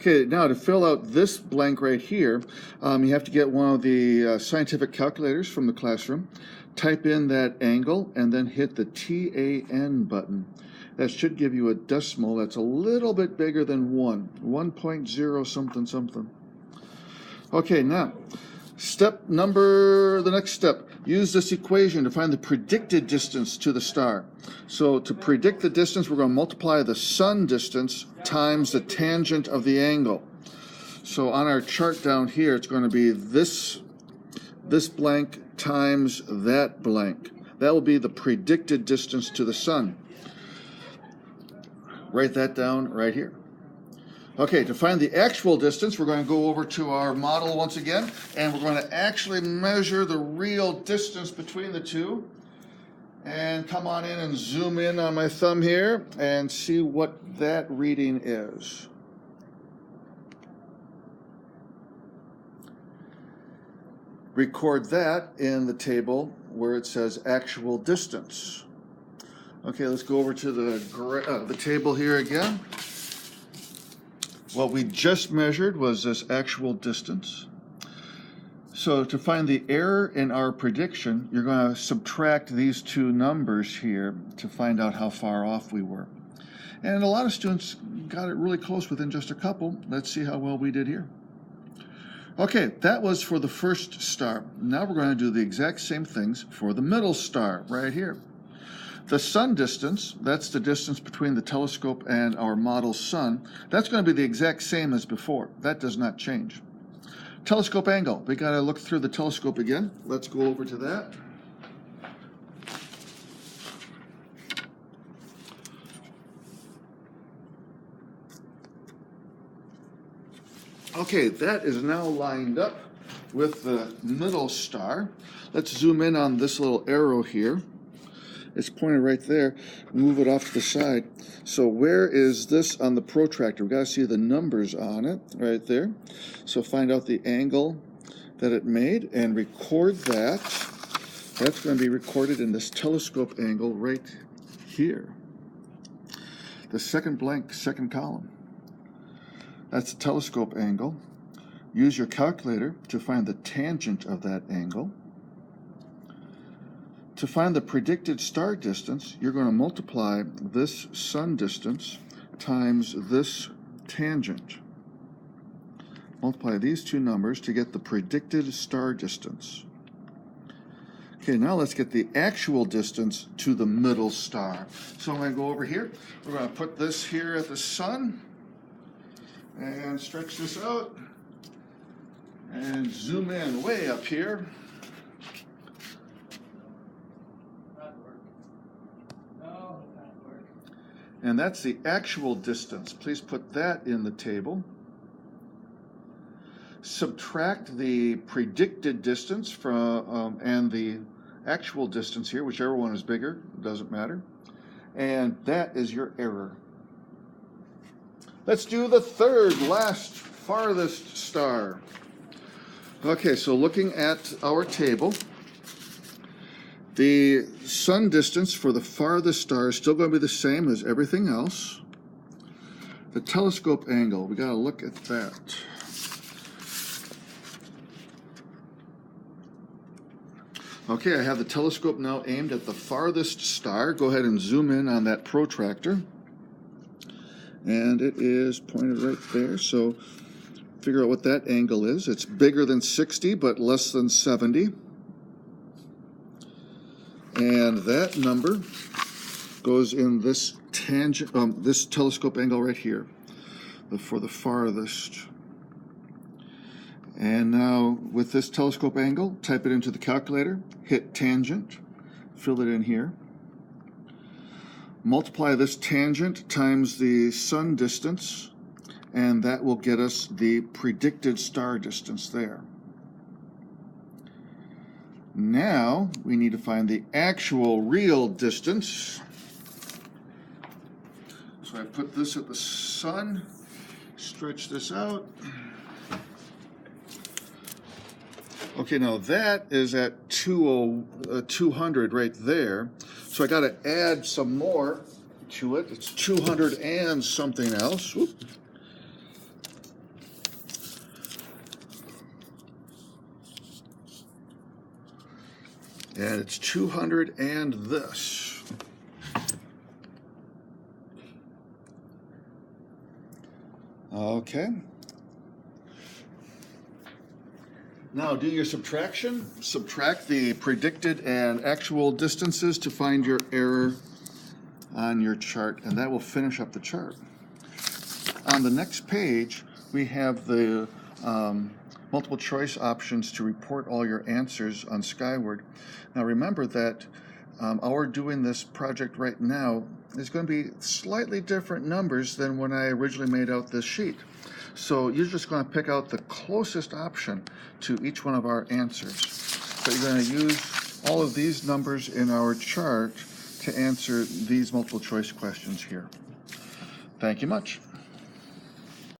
Okay, now to fill out this blank right here, you have to get one of the scientific calculators from the classroom, type in that angle, and then hit the TAN button. That should give you a decimal that's a little bit bigger than 1.0 something something. Okay, now, the next step, use this equation to find the predicted distance to the star. So to predict the distance, we're going to multiply the sun distance times the tangent of the angle. So on our chart down here, it's going to be this blank times that blank. That will be the predicted distance to the sun. Write that down right here. Okay, to find the actual distance, we're going to go over to our model once again, and we're going to actually measure the real distance between the two. And come on in and zoom in on my thumb here and see what that reading is. Record that in the table where it says actual distance. Okay, let's go over to the table here again. What we just measured was this actual distance. So to find the error in our prediction, you're going to subtract these two numbers here to find out how far off we were. And a lot of students got it really close within just a couple. Let's see how well we did here. Okay, that was for the first star. Now we're going to do the exact same things for the middle star right here. The sun distance, that's the distance between the telescope and our model sun, that's going to be the exact same as before. That does not change. Telescope angle, we got to look through the telescope again. Let's go over to that. Okay, that is now lined up with the middle star. Let's zoom in on this little arrow here. It's pointed right there. Move it off to the side. So where is this on the protractor? We've got to see the numbers on it right there. So find out the angle that it made and record that. That's going to be recorded in this telescope angle right here. The second blank, second column. That's the telescope angle. Use your calculator to find the tangent of that angle. To find the predicted star distance, you're going to multiply this sun distance times this tangent. Multiply these two numbers to get the predicted star distance. Okay, now let's get the actual distance to the middle star. So I'm going to go over here. We're going to put this here at the sun and stretch this out and zoom in way up here. And that's the actual distance. Please put that in the table. Subtract the predicted distance from and the actual distance here, whichever one is bigger, doesn't matter. And that is your error. Let's do the third, last, farthest star. Okay, so looking at our table, the sun distance for the farthest star is still going to be the same as everything else. The telescope angle, we got to look at that. Okay, I have the telescope now aimed at the farthest star. Go ahead and zoom in on that protractor. And it is pointed right there, so figure out what that angle is. It's bigger than 60, but less than 70. And that number goes in this tangent, this telescope angle right here, for the farthest. And now with this telescope angle, type it into the calculator, hit tangent, fill it in here. Multiply this tangent times the sun distance, and that will get us the predicted star distance there. Now we need to find the actual real distance. So I put this at the sun, stretch this out. Okay, now that is at 200 right there. So I got to add some more to it. It's 200 and something else. Whoop. And it's 200 and this. Okay. Now do your subtraction. Subtract the predicted and actual distances to find your error on your chart, and that will finish up the chart. On the next page, we have the multiple choice options to report all your answers on Skyward. Now remember that our doing this project right now is going to be slightly different numbers than when I originally made out this sheet. So you're just going to pick out the closest option to each one of our answers. So you're going to use all of these numbers in our chart to answer these multiple choice questions here. Thank you much.